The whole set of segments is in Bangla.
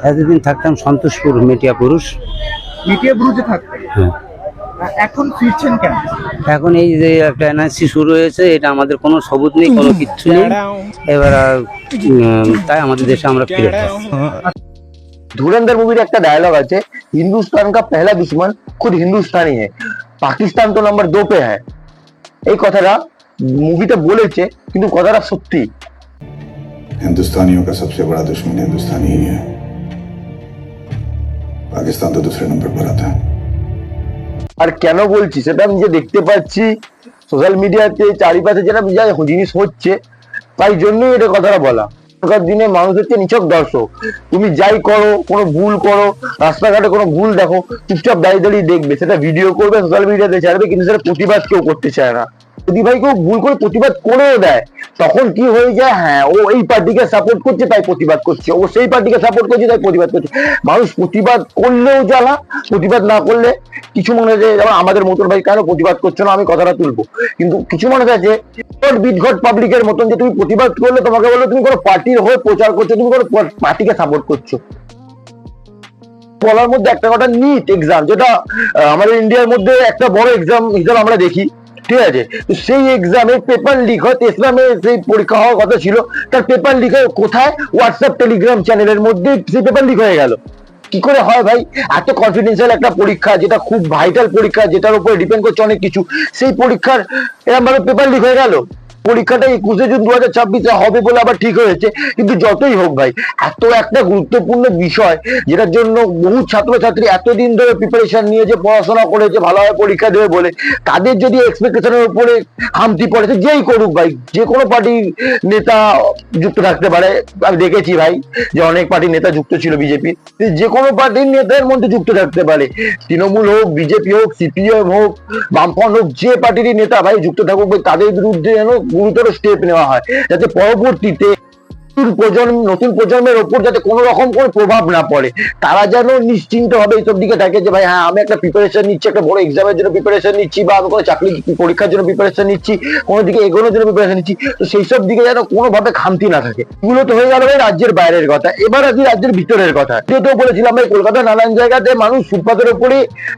এতদিন থাকতাম সন্তোষপুর মেটিয়া পুরুষ। মিডিয়া ব্রুজে থাকতেন, হ্যাঁ, এখন ফিরছেন কেন? এখন এই যে একটা এনআরসি শুরু হয়েছে, এটা আমাদের কোনো সবুত নেই, কোনো কিচ্ছু নেই। এবার তাই আমাদের দেশে আমরা ফিরে যাই। धुरंधर मूवी একটা डायलॉग আছে, हिंदुस्तान का पहला दुश्मन खुद हिंदुस्तानी है, पाकिस्तान तो नंबर 2 पे है। এই কথাটা মুভিতে বলেছে, কিন্তু কথাটা সত্যি। हिंदुस्तानियों का सबसे बड़ा दुश्मन हिंदुस्तानी ही है, पाकिस्तान तो दूसरे नंबर पर आता है। আর কেন বলছি সেটা আমি যে দেখতে পাচ্ছি সোশ্যাল মিডিয়াতে চারিপাশে যেটা যা জিনিস হচ্ছে, তাই জন্যই এটা কথাটা বলা। এখনকার দিনে মানুষ হচ্ছে নিছক দর্শক। তুমি যাই করো, কোনো ভুল করো, রাস্তাঘাটে কোনো ভুল দেখো, চুপচাপ দাঁড়িয়ে দাঁড়িয়ে দেখবে, সেটা ভিডিও করবে, সোশ্যাল মিডিয়াতে ছাড়বে, কিন্তু সেটা প্রতিবাদ কেউ করতে চায় না। যদি ভাই কেউ ভুল করে প্রতিবাদ করেও দেয়, তখন কি হয়ে যায়, হ্যাঁ ও এই পার্টিকে সাপোর্ট করছে তাই প্রতিবাদ করছে, ও সেই পার্টিকে সাপোর্ট করছে তাই প্রতিবাদ করছে। মানুষ প্রতিবাদ করলেও জ্বালা, প্রতিবাদ না করলে কিছু মনে হয় যে যেমন আমাদের মতন ভাই কেন প্রতিবাদ করছো না, আমি কথাটা তুলবো। কিন্তু কিছু মানুষ আছে বিদঘট পাবলিকের মতন, যে তুমি প্রতিবাদ করলে তোমাকে বলো তুমি কোনো পার্টির হয়ে প্রচার করছো, তুমি কোনো পার্টিকে সাপোর্ট করছো। বলার মধ্যে একটা কথা, নিট এক্সাম যেটা আমাদের ইন্ডিয়ার মধ্যে একটা বড় এক্সাম হিসাবে আমরা দেখি, ঠিক আছে, তো সেই এক্সামের পেপার লিক হয়, তেসরা মে সেই পরীক্ষা হওয়ার কথা ছিল, তার পেপার লিক হয় কোথায়? হোয়াটসঅ্যাপ টেলিগ্রাম চ্যানেলের মধ্যে সেই পেপার লিক হয়ে গেল। কি করে হয় ভাই? এত কনফিডেন্সিয়াল একটা পরীক্ষা, যেটা খুব ভাইটাল পরীক্ষা, যেটার উপরে ডিপেন্ড করছে অনেক কিছু, সেই পরীক্ষার এরকম ভাবে পেপার লিক হয়ে গেল। পরীক্ষাটা 21শে জুন 2026 হবে বলে আবার ঠিক হয়েছে, কিন্তু যতই হোক ভাই, এত একটা গুরুত্বপূর্ণ বিষয় যেটার জন্য বহু ছাত্রছাত্রী এতদিন ধরে প্রিপারেশন নিয়েছে, পড়াশোনা করেছে, ভালোভাবে পরীক্ষা দেবে বলে, তাদের যদি এক্সপেকটেশনের উপরে খামতি পড়েছে, যেই করুক ভাই, যে কোনো পার্টির নেতা যুক্ত থাকতে পারে। আমি দেখেছি ভাই যে অনেক পার্টির নেতা যুক্ত ছিল বিজেপি, যে কোনো পার্টির নেতার মধ্যে যুক্ত থাকতে পারে, তৃণমূল হোক, বিজেপি হোক, সিপিএম হোক, বামফ্রন্ট হোক, যে পার্টিরই নেতা ভাই যুক্ত থাকুক ভাই, তাদের বিরুদ্ধে যেন গুরুতর স্টেপ নেওয়া হয়, যাতে পরবর্তীতে নতুন প্রজন্মের ওপর যাতে কোনো রকম কোনো প্রভাব না পড়ে, তারা যেন নিশ্চিন্ত ভাবে এইসব দিকে থাকে যে ভাই হ্যাঁ আমি একটা প্রিপারেশন নিচ্ছি, একটা বড় এক্সামের জন্য প্রিপারেশন নিচ্ছি, বা আমি কোনো চাকরি পরীক্ষার জন্য প্রিপারেশন নিচ্ছি, কোনো দিকে এগোনোর জন্য প্রিপারেশন নিচ্ছি, তো সেই সব দিকে যেন কোনোভাবে খামতি না থাকে। এগুলো তো হয়ে গেল ভাই রাজ্যের বাইরের কথা, এবার আসি রাজ্যের ভিতরের কথা। যেহেতু বলেছিলাম ভাই, কলকাতার নানান জায়গাতে মানুষ ফুটপাতের উপরে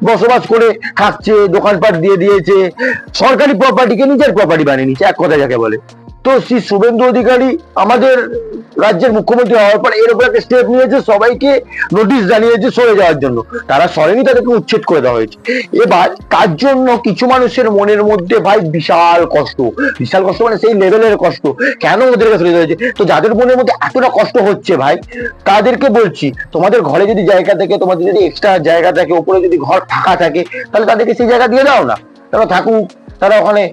বসবাস করে খাচ্ছে, দোকানপাট দিয়ে দিয়েছে, সরকারি প্রপার্টিকে নিজের প্রপার্টি বানিয়ে নিচ্ছে, এক কথা যাকে বলে। তো শ্রী শুভেন্দু অধিকারী আমাদের রাজ্যের মুখ্যমন্ত্রী হওয়ার পর এর উপর একটা স্টেপ নিয়েছে, সবাইকে নোটিশ জানিয়েছে সরে যাওয়ার জন্য। তারা সরেনি, তাদেরকে উচ্ছেদ করে দেওয়া হয়েছে। এবার তার জন্য কিছু মানুষের মনের মধ্যে ভাই বিশাল কষ্ট, বিশাল কষ্ট মানে সেই লেভেলের কষ্ট। কেন ওদেরকে সরে দেওয়া হয়েছে? তো যাদের মনের মধ্যে এতটা কষ্ট হচ্ছে ভাই, তাদেরকে বলছি, তোমাদের ঘরে যদি জায়গা থাকে, তোমাদের যদি এক্সট্রা জায়গা থাকে, উপরে যদি ঘর ফাঁকা থাকে, তাহলে তাদেরকে সেই জায়গা দিয়ে দাও না, তারা থাকুক, তারা ওখানে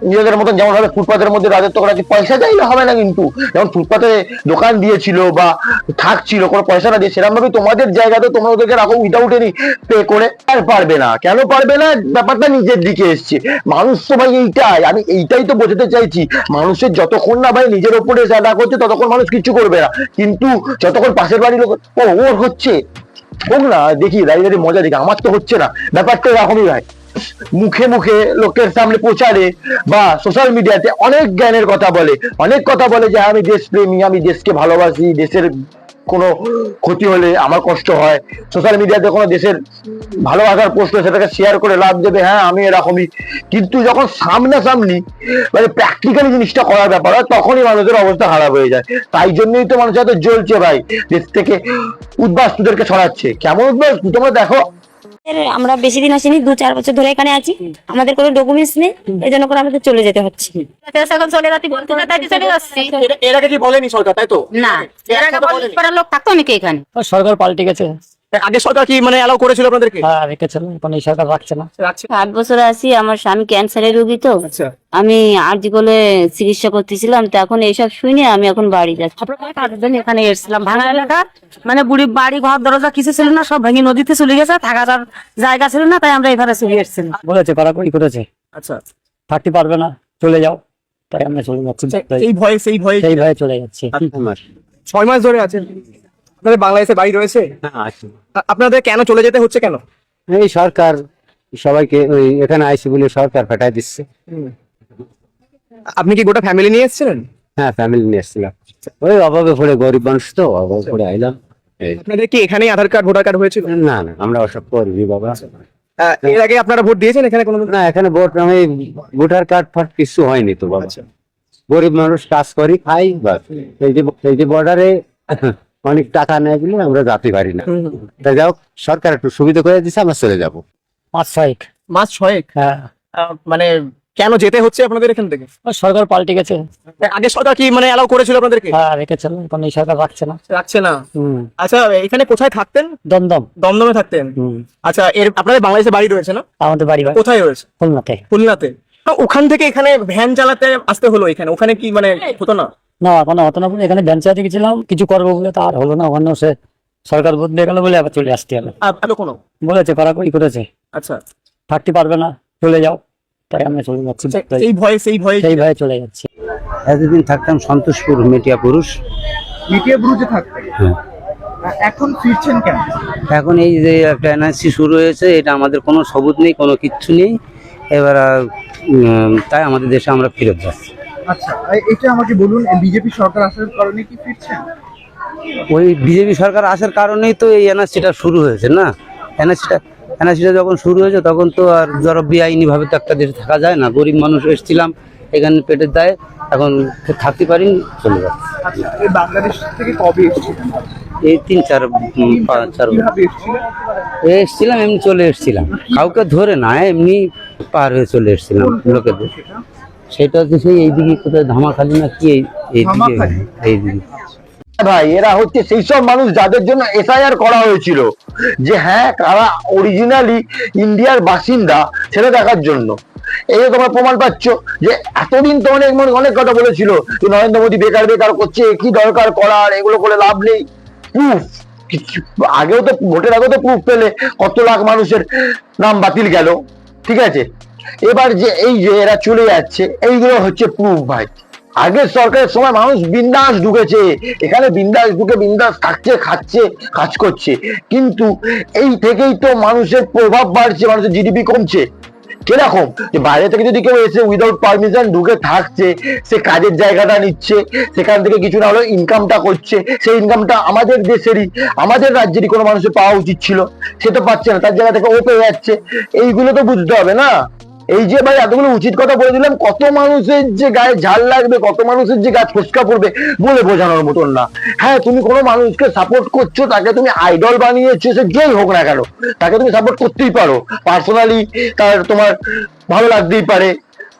নিজেদের মতন যেমন ভাবে ফুটপাতের মধ্যে রাজত্ব করা, পয়সা চাইলে হবে না, কিন্তু যেমন ফুটপাতে দোকান দিয়েছিল বা থাকছিল কোনো পয়সা না দিয়ে, সেরকম ভাবে তোমাদের জায়গাতে তোমরা ওদেরকে রাখো উইদাউট এনি পে করে। আর পারবে না, কেন পারবে না? ব্যাপারটা নিজের দিকে এসছে। মানুষ তো ভাই এইটাই, আমি এইটাই তো বোঝাতে চাইছি, মানুষের যতক্ষণ না ভাই নিজের ওপরে আদা করছে ততক্ষণ মানুষ কিচ্ছু করবে না, কিন্তু যতক্ষণ পাশের বাড়ির লোক ওর হচ্ছে, হোক না, দেখি দাঁড়িয়ে দাঁড়িয়ে মজা দেখি, আমার তো হচ্ছে না, ব্যাপারটা এরকমই ভাই। মুখে মুখে লোকের সামনে প্রচারে বা সোশ্যাল মিডিয়াতে অনেক জ্ঞানের কথা বলে, অনেক কথা বলে যে আমি দেশপ্রেমী, আমি দেশকে ভালোবাসি, দেশের কোনো ক্ষতি হলে আমার কষ্ট হয়, সোশ্যাল মিডিয়াতে কোনো দেশের ভালোবাসার পোস্ট সেটাকে শেয়ার করে লাভ দেবে, হ্যাঁ আমি এরকমই। কিন্তু যখন সামনাসামনি মানে প্র্যাকটিক্যালি জিনিসটা করার ব্যাপার হয়, তখনই মানুষের অবস্থা খারাপ হয়ে যায়। তাই জন্যই তো মানুষ এত জ্বলছে ভাই, দেশ থেকে উদ্বাস্তুদেরকে ছড়াচ্ছে। কেমন উদ্বাস্তু তোমরা দেখো, আমরা বেশি দিন আসিনি, 2-4 বছর ধরে এখানে আছি, আমাদের কোনো ডকুমেন্টস নেই, এই জন্য করে আমাদের চলে যেতে হচ্ছে। এখন চলে যাচ্ছি, বলতে চলে যাচ্ছি। এর আগে কি বলেনি সরকার, তাই তো? না, এর আগে পাড়ার লোক থাকতো অনেকে এখানে। সরকার পাল্টে গেছে। আগে সরকার কি মানে অ্যালাউ করেছিল আপনাদেরকে? হ্যাঁ রেখেছিল, এখন এই সরকার রাখছে না। 8 বছর আছি, আমার স্বামী ক্যান্সারের রোগী, তো আচ্ছা, আমি আরজি করে চিকিৎসা করতেছিলাম, তো এখন এইসব শুনে আমি এখন বাড়ি যাচ্ছি। এখানে এসেছিলাম, ভাঙা এলাকা, মানে বুড়ি বাড়ি ঘর দরজা কিছু ছিল না, সব ভেঙে নদীতে চলে গেছে, থাকার আর জায়গা ছিল না, তাই আমরা এখানে চলে এসেছিলাম। বলেছে কারাকরি করেছে, আচ্ছা, থাকতে পারবে না, চলে যাও, তাই আমরা চলে যাচ্ছি। এই ভয়ে সেই ভয়ে চলে যাচ্ছি। 6 মাস ধরে আছেন আপনাদের বাংলাদেশে বাড়ি রয়েছে? আপনাদের কেন চলে যেতে হচ্ছে কেন? এই সরকার সবাইকে ওই এখানে আইসি বলে সরকার পাঠায় দিচ্ছে। আপনি কি গোটা ফ্যামিলি নিয়ে এসেছিলেন? হ্যাঁ ফ্যামিলি নিয়ে এসেছিলাম, ওই অভাবে পড়ে, গরিব মানুষ তো অভাবে পড়ে আইলাম। আপনাদের কি এখানেই আধার কার্ড ভোটার কার্ড হয়েছিল? না না, আমরা ওসব করিনি বাবা। এর আগে আপনারা ভোট দিয়েছেন এখানে কোনো? না, এখানে ভোটার কার্ড ফার্ড কিছু হয়নি তো বাবা। গরিব মানুষ কাজ করি খাই বাস। এই যে বর্ডারে অনেক টাকা নেয় বলে আমরা যেতে পারি না। তাই যাও, সরকার একটু সুবিধা করে দিচ্ছে, আমরা চলে যাবো। 5-6 মাস 6? হ্যাঁ, মানে কেন যেতে হচ্ছে আপনাদের এখান থেকে? সরকার পাল্টে গেছে। আগে সরকার কি মানে অ্যালাউ করেছিল আপনাদেরকে? হ্যাঁ, রেখেছিল, এখন এই সরকার রাখছে না। রাখছে না? আচ্ছা, এখানে কোথায় থাকতেন? দমদম। দমদমে থাকতেন? আচ্ছা, আপনাদের বাংলাদেশে বাড়ি রয়েছে না? আমাদের বাড়ি কোথায় রয়েছে? খুলনাতে। খুলনাতে? ওখান থেকে এখানে ভ্যান চালাতে আসতে হলো এখানে, ওখানে কি মানে হতো না? না, এখন হতো না বলে এখানে বেঞ্চ চালাতে গেছিলাম, কিছু করবো বলে তা আর হলো না। ওখানে সে সরকার বদলে গেল বলে আবার চলে আসতে হবে। কোনো বলেছে কড়াকড়ি করেছে, আচ্ছা, থাকতে পারবে না, চলে যাও। তাই আমরা চলে যাচ্ছি, সেই ভয়ে সেই ভয়ে চলে যাচ্ছি। এতদিন থাকতাম সন্তোষপুর মেটিয়া পুরুষ। মিডিয়া ব্রুজে থাকতেন, হ্যাঁ। এখন ফিরছেন কেন? এখন এই যে একটা এনআরসি শুরু হয়েছে, এটা আমাদের কোনো সবুত নেই, কোনো কিচ্ছু নেই। এবার তাই আমাদের দেশে আমরা ফেরত যাচ্ছি। আচ্ছা, এটা আমাকে বলুন, বিজেপি সরকার আসার কারণে কি ফিরছেন? ওই বিজেপি সরকার আসার কারণেই তো এই এনআরসিটা শুরু হয়েছে না। এনআরসিটা যখন শুরু হয়েছে তখন তো আর ধরো বেআইনি ভাবে তো একটা দেশে থাকা যায় না। গরিব মানুষ এসেছিলাম এখানে পেটের দায়ে, এখন থাকতে পারি, চলে যাচ্ছে। আচ্ছা, এই বাংলাদেশ থেকে কবে এসেছিলেন? এই 3-4 কিভাবে এসেছিলেন? এসেছিলাম, এমনি চলে এসেছিলাম, কাউকে ধরে না, এমনি পার হয়ে চলে এসেছিলাম লোকেদের। সেটা হচ্ছে সেই এইদিকে কোথায় ধামাখালি না কি, এইদিকে। ভাই, এরা হচ্ছে সেই সব মানুষ যাদের জন্য এসআইআর করা হয়েছিল, যে হ্যাঁ কারা অরিজিনালি ইন্ডিয়ার বাসিন্দা সেটা দেখার জন্য। এই যে তোমরা প্রমাণ পাচ্ছ যে এতদিন তো অনেক কথা বলেছিল যে নরেন্দ্র মোদী বেকার করছে, কি দরকার করার, এগুলো করে লাভ নেই। প্রুফ আগেও তো, ভোটের আগেও তো প্রুফ পেলে কত লাখ মানুষের নাম বাতিল গেল, ঠিক আছে। এবার যে এই যে এরা চলে যাচ্ছে, এইগুলো হচ্ছে প্রুফ ভাই। আগের সরকারের সময় মানুষ বিন্দাস ঢুকেছে এখানে, বিন্দাস ঢুকে বিন্দাস থাকছে, খাচ্ছে, কাজ করছে। কিন্তু এই থেকেই তো মানুষের প্রভাব বাড়ছে, মানুষের জিডিপি কমছে। কিরকম যে বাইরে থেকে যদি কেউ এসে উইদাউট পারমিশন ঢুকে থাকছে, সে কাজের জায়গাটা নিচ্ছে, সেখান থেকে কিছু না হলেও ইনকামটা করছে, সেই ইনকামটা আমাদের দেশেরই, আমাদের রাজ্যেরই কোনো মানুষের পাওয়া উচিত ছিল, সে তো পাচ্ছে না, তার জায়গা থেকে ও পেয়ে যাচ্ছে। এইগুলো তো বুঝতে হবে না। এই যে ভাই এতগুলো উচিত কথা বলে দিলাম, কত মানুষের যে গায়ে ঝাল লাগবে, কত মানুষের যে গাছ ফসকা পড়বে বলে বোঝানোর মতন না। হ্যাঁ, তুমি কোনো মানুষকে সাপোর্ট করছো, তাকে তুমি আইডল বানিয়েছো, সে যেই হোক না কেন, তাকে তুমি সাপোর্ট করতেই পারো। পার্সোনালি তার তোমার ভালো লাগতেই পারে,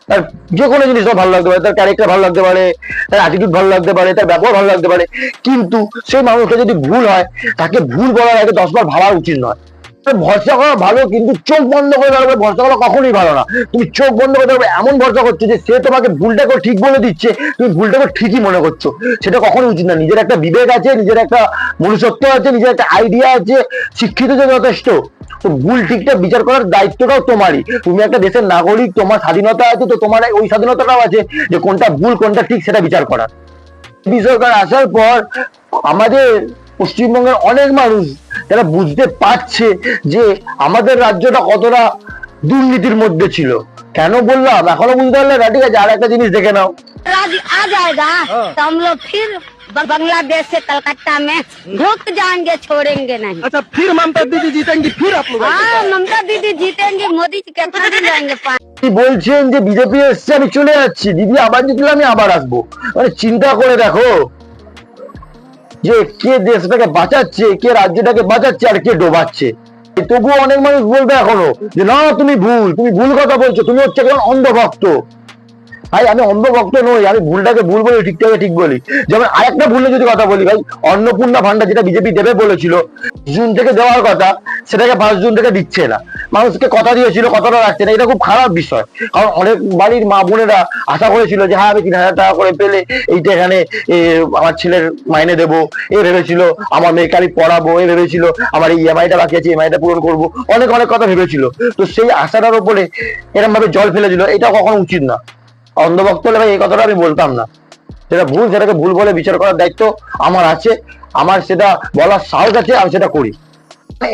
তার যে কোনো জিনিস ভালো লাগতে পারে, তার ক্যারেক্টার ভালো লাগতে পারে, তার অ্যাটিটিউড ভালো লাগতে পারে, তার ব্যবহার ভালো লাগতে পারে। কিন্তু সেই মানুষটা যদি ভুল হয়, তাকে ভুল বলার আগে 10 বার ভাবা উচিত নয়। ভরসা করা ভালো, কিন্তু চোখ বন্ধ করে দাঁড়াবে ভরসা করা কখনোই ভালো না। তুমি চোখ বন্ধ করে দাঁড়াবে, এমন ভরসা করছো যে সে তোমাকে ভুলটাকে ঠিক বলে দিচ্ছে, তুমি ভুলটাকে ঠিকই মনে করছো, সেটা কখনোই উচিত না। নিজের একটা বিবেক আছে, নিজের একটা মনুষ্যত্ব আছে, নিজের একটা আইডিয়া আছে, শিক্ষিত যে যথেষ্ট। তো ভুল ঠিকটা বিচার করার দায়িত্বটাও তোমারই। তুমি একটা দেশের নাগরিক, তোমার স্বাধীনতা আছে, তো তোমার ওই স্বাধীনতাটাও আছে যে কোনটা ভুল কোনটা ঠিক সেটা বিচার করার। সরকার আসার পর আমাদের পশ্চিমবঙ্গের অনেক মানুষ যারা বুঝতে পারছে যে আমাদের রাজ্যটা কতটা দুর্নীতির মধ্যে ছিল। কেন বললাম এখনো বুঝতে পারলে না? ঠিক আছে, আর একটা জিনিস দেখে নাও। आ जाएगा तो हम लोग फिर बांग्लादेश से कलकत्ता में घुस जाएंगे, छोड़ेंगे नहीं। अच्छा, फिर ममता दीदी जीतेंगी, फिर आप लोग? हाँ, ममता दीदी जीतेंगे, मोदी जी कितना दिन रहेंगे? বলছেন যে বিজেপি এসছে, আমি চলে যাচ্ছি, দিদি আবার জিতলে আমি আবার আসবো। মানে চিন্তা করে দেখো যে কে দেশটাকে বাঁচাচ্ছে, কে রাজ্যটাকে বাঁচাচ্ছে, আর কে ডোবাচ্ছে। তবুও অনেক মানুষ বলবে এখনো যে না, তুমি ভুল কথা বলছো, তুমি হচ্ছে কেমন অন্ধভক্ত। ভাই, আমি অন্ধভক্ত নই, আমি ভুলটাকে ভুল বলি, ঠিকটাকে ঠিক বলি। যেমন আরেকটা ভুলে যদি কথা বলি ভাই, অন্নপূর্ণা ভান্ডার যেটা বিজেপি দেবে বলেছিল, জুন থেকে দেওয়ার কথা, সেটাকে 5 জুন থেকে দিচ্ছে না। মানুষকে কথা দিয়েছিল, কথাটা রাখছে না, এটা খুব খারাপ বিষয়। কারণ অনেক বাড়ির মা বোনেরা আশা করেছিল যে হ্যাঁ, আমি 3000 টাকা করে পেলে এইটা এখানে আমার ছেলের মাইনে দেবো, এ ভেবেছিল আমার মেয়েকে আমি পড়াবো, এ ভেবেছিল আমার এই ইএমআইটা বাকি আছে, ইএমআইটা পূরণ করবো, অনেক কথা ভেবেছিল। তো সেই আশাটার উপরে এরকম ভাবে জল ফেলে দিল, এটা কখনো উচিত না। অন্ধভক্ত হলে ভাই এই কথাটা আমি বলতাম না। যেটা ভুল সেটাকে ভুল বলে বিচার করার দায়িত্ব আমার আছে, আমার সেটা বলার সাহস আছে, আমি সেটা করি।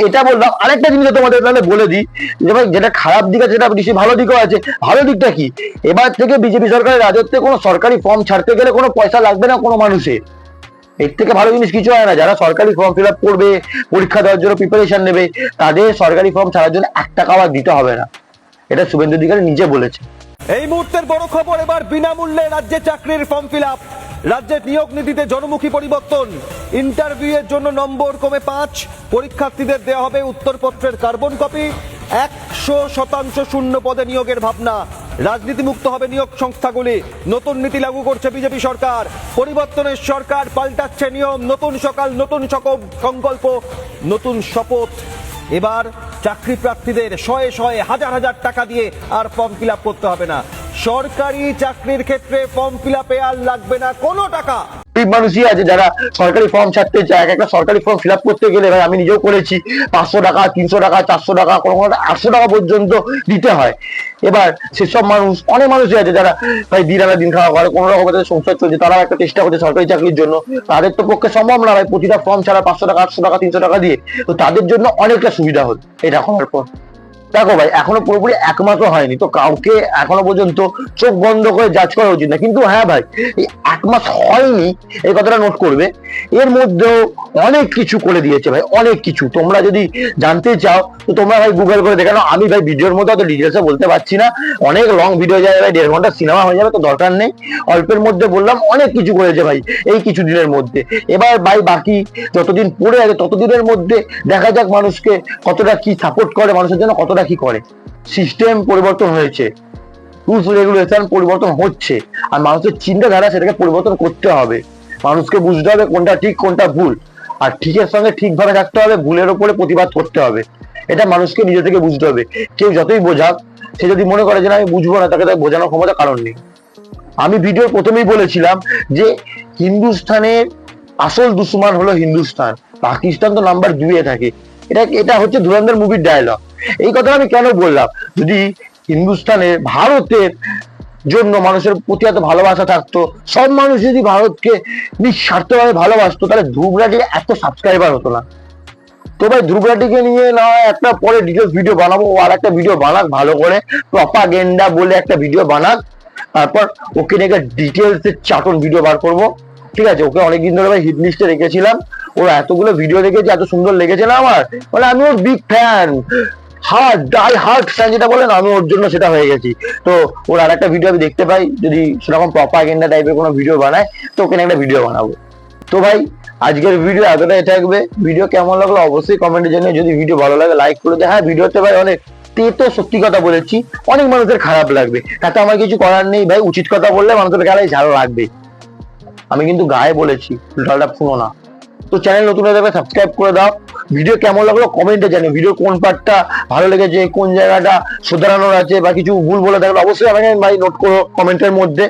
এটা বললাম। আরেকটা জিনিস তোমাদের তাহলে বলে দিই যে ভাই, যেটা খারাপ দিক আছে সেটা বেশি ভালো দিকও আছে। ভালো দিকটা কি, এবার থেকে বিজেপি সরকারের রাজত্বে কোনো সরকারি ফর্ম ছাড়তে গেলে কোনো পয়সা লাগবে না কোনো মানুষের। এর থেকে ভালো জিনিস কিছু হয় না। যারা সরকারি ফর্ম ফিল আপ করবে, পরীক্ষা দেওয়ার জন্য প্রিপারেশন নেবে, তাদের সরকারি ফর্ম ছাড়ার জন্য 1 টাকাও আর দিতে হবে না। এটা শুভেন্দু অধিকারী নিজে বলেছে। এই মুহূর্তের বড় খবর, এবার বিনামূল্যে রাজ্যে চাকরির ফর্ম ফিল আপ। রাজ্যের নিয়োগ নীতিতে জনমুখী পরিবর্তন। ইন্টারভিউ এর জন্য নম্বর কমে 5, পরীক্ষার্থীদের দেওয়া হবে উত্তরপত্রের কার্বন কপি। 100% শূন্য পদে নিয়োগের ভাবনা। রাজনীতি মুক্ত হবে নিয়োগ সংস্থাগুলি। নতুন নীতি লাগু করছে বিজেপি সরকার। পরিবর্তনের সরকার, পাল্টাচ্ছে নিয়ম। নতুন সকাল, নতুন সংকল্প, নতুন শপথ। এবার চাকরি প্রার্থীদের শয়ে শয়ে হাজার হাজার টাকা দিয়ে আর ফর্ম ফিল আপ করতে হবে না। সরকারি চাকরির ক্ষেত্রে ফর্ম ফিল আপে আর লাগবে না কোনো টাকা। গরিব মানুষই আছে যারা সরকারি ফর্ম ছাড়তে চায়। একটা সরকারি ফর্ম ফিল আপ করতে গেলে ভাই, আমি নিজেও করেছি, 500 টাকা, 300 টাকা, 400 টাকা, কোনো 800 টাকা পর্যন্ত দিতে হয়। এবার সেসব মানুষ, অনেক মানুষই আছে যারা ভাই দিন আনা দিন খাওয়া করে, কোনো রকম তাদের সংসার চলছে, তারা একটা চেষ্টা করছে সরকারি চাকরির জন্য। তাদের তো পক্ষে সম্ভব না ভাই প্রতিটা ফর্ম ছাড়া 500 টাকা, 800 টাকা, 300 টাকা দিয়ে। তো তাদের জন্য অনেকটা সুবিধা হল এটা করার পর। দেখো ভাই, এখনো পুরোপুরি 1 মাসও হয়নি, তো কাউকে এখনো পর্যন্ত চোখ বন্ধ করে জাজ করা উচিত না। কিন্তু হ্যাঁ ভাই, এই 1 মাস হয়নি এই কথাটা নোট করবে, এর মধ্যেও অনেক কিছু করে দিয়েছে ভাই, অনেক কিছু। তোমরা যদি জানতে চাও তো তোমরা ভাই গুগল করে দেখে নাও। আমি ভাই ভিডিওর মধ্যে অত ডিটেলসে বলতে পারছি না, অনেক লং ভিডিও যায় ভাই, 1.5 ঘন্টা সিনেমা হয়ে যাবে, তো দরকার নেই। অল্পের মধ্যে বললাম, অনেক কিছু করেছে ভাই এই কিছু দিনের মধ্যে। এবার ভাই বাকি যতদিন পড়ে আছে ততদিনের মধ্যে দেখা যাক মানুষকে কতটা কি সাপোর্ট করে, মানুষের জন্য কতটা কি করে। সিস্টেম পরিবর্তন হয়েছে, রুলস রেগুলেশন পরিবর্তন হচ্ছে, আর মানুষের চিন্তাধারা সেটাকে পরিবর্তন করতে হবে। মানুষকে বুঝতে হবে কোনটা ঠিক কোনটা ভুল, আর ঠিকের সঙ্গে ঠিকভাবে থাকতে হবে, ভুলের উপরে প্রতিবাদ করতে হবে। এটা মানুষকে নিজে থেকে বুঝতে হবে। কেউ যতই বোঝাক, সে যদি মনে করে যে না আমি বুঝবো না, তাকে তার বোঝানোর ক্ষমতা কারণ নেই। আমি ভিডিওর প্রথমেই বলেছিলাম যে হিন্দুস্তানের আসল দুশ্মন হলো হিন্দুস্তান, পাকিস্তান তো নাম্বার 2-এ থাকে। এটা হচ্ছে ধুরন্ধর মুভির ডায়লগ। এই কথা আমি কেন বললাম, যদি হিন্দুস্তানের, ভারতের জন্য মানুষের প্রতি এত ভালোবাসা থাকতো, সব মানুষ যদি ভারতকে নিঃস্বার্থভাবে ভালোবাসতো, তাহলে ধ্রুবরাটির এত সাবস্ক্রাইবার হতো না। তো ভাই ধ্রুবরাটিকে নিয়ে না হয় একটা পরে ডিটেলস ভিডিও বানাবো, ও আর একটা ভিডিও বানাক ভালো করে, প্রপাগেন্ডা বলে একটা ভিডিও বানাক, তারপর ওকে নিয়ে ডিটেলস এর চাটন ভিডিও বার করবো। ঠিক আছে, ওকে অনেকদিন ধরে ভাই হিট লিস্টে রেখেছিলাম, ওর এতগুলো ভিডিও দেখেছি, এত সুন্দর লেগেছে না আমার, মানে আমি ওর big fan, die hard fan যেটা বলেন, আমি ওর জন্য সেটা হয়ে গেছি। তো ওর আর একটা ভিডিও আমি দেখতে পাই, যদি সেরকম প্রপাগেন্ডা টাইপের কোনো ভিডিও বানায় তো ওকে নিয়ে একটা ভিডিও বানাবো। তো ভাই আজকের ভিডিও এতটাই থাকবে। ভিডিও কেমন লাগলো অবশ্যই কমেন্টে জানিয়ে। যদি ভিডিও ভালো লাগে লাইক করে দে। হ্যাঁ, ভিডিওতে ভাই অনেক তেতো সত্যি কথা বলেছি, অনেক মানুষের খারাপ লাগবে, তাতে আমার কিছু করার নেই ভাই। উচিত কথা বললে মানুষের গায়ে ঝাল লাগবে, আমি কিন্তু গায়ে বলেছি, উল্টাটা শুনো না। তো চ্যানেল নতুন হয়ে যাবে, সাবস্ক্রাইব করে দাও। ভিডিও কেমন লাগলো কমেন্টে জানিও, ভিডিও কোন পার্টটা ভালো লেগেছে, কোন জায়গাটা শুধরানোর আছে, বা কিছু ভুল বলে থাকলে অবশ্যই আমাকে ভাই নোট করো কমেন্টের মধ্যে,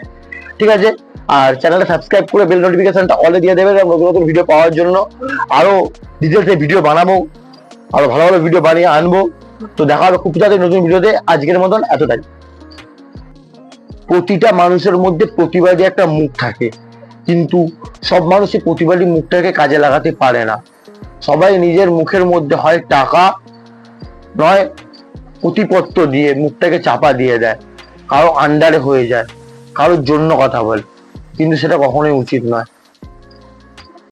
ঠিক আছে। আর চ্যানেলটা সাবস্ক্রাইব করে বেল নোটিফিকেশনটা অলে দিয়ে দেবে নতুন নতুন ভিডিও পাওয়ার জন্য। আরো ডিটেলসে ভিডিও বানাবো, আরো ভালো ভালো ভিডিও বানিয়ে আনবো। তো দেখা হবে খুব তাড়াতাড়ি নতুন ভিডিওতে। আজকের মতন এতটাই। প্রতিটা মানুষের মধ্যে প্রতিবাদী একটা মুখ থাকে, কিন্তু সব মানুষই প্রতিবাদী মুখটাকে কাজে লাগাতে পারে না। সবাই নিজের মুখের মধ্যে হয় টাকা নয় প্রতিপত্র দিয়ে মুখটাকে চাপা দিয়ে দেয়, কারো আন্ডারে হয়ে যায়, কারোর জন্য কথা বলে, কিন্তু সেটা কখনোই উচিত নয়।